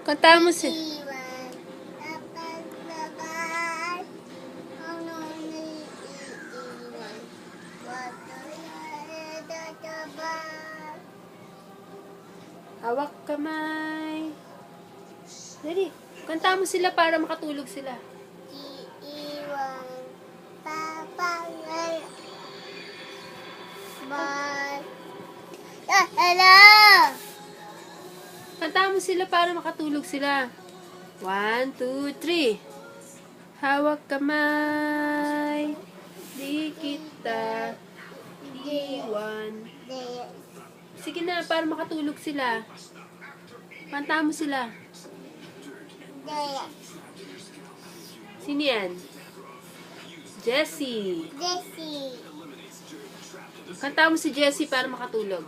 Kanta mo si... Iwan, dapat laban. Ano naiiwan? Dadaban. Hawak kamay. Dali. Kanta mo sila para makatulog sila. Iiwan, papangal. Bye. Hello! Kanta mo sila para makatulog sila. 1, 2, 3. Hawak kamay. Di kita iwan. Sige na, para makatulog sila. Kanta mo sila. Sino yan? Jessie. Jessie. Kanta mo si Jessie para makatulog.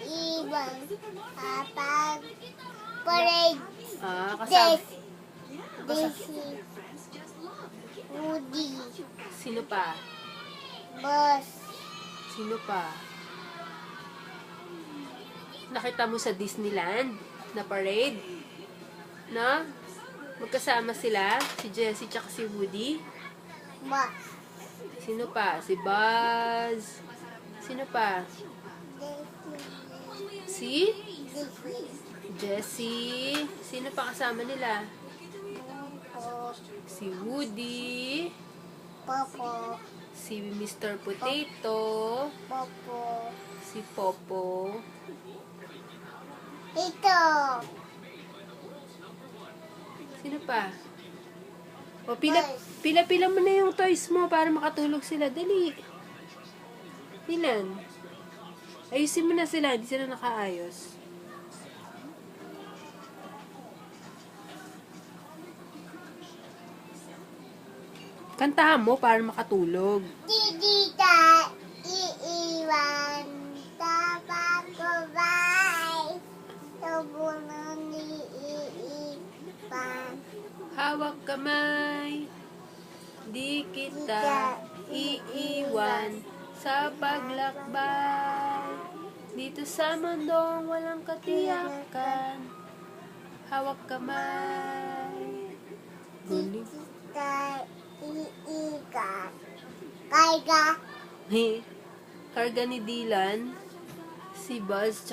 Iiwan, kapag parade. Kasama. Jessie. Woody. Sino pa? Boss. Sino pa? Nakita mo sa Disneyland na parade? No? Magkasama sila, si Jessie tsaka si Woody. Boss. Sino pa? Si Buzz. Sino pa? Si Jessie. Sino pa kasama nila? Si Woody. Popo. Si Mr. Potato. Popo. Si Popo. Ito. Sino pa? O, pila mo na yung toys mo para makatulog sila. Dali. Ilan? Ayusin mo na sila. Hindi sila nakaayos. Kantahan mo para makatulog. Tita, iiwan. Dapat ko ba'y tubunan iiwan. Hawak kamay. Di kita iiwan sa paglakbay. Dito sa mundong walang katiyakan. Hawak kamay. Guling. Tita, iiwan. Kaya Karga ni Dylan, si Buzz,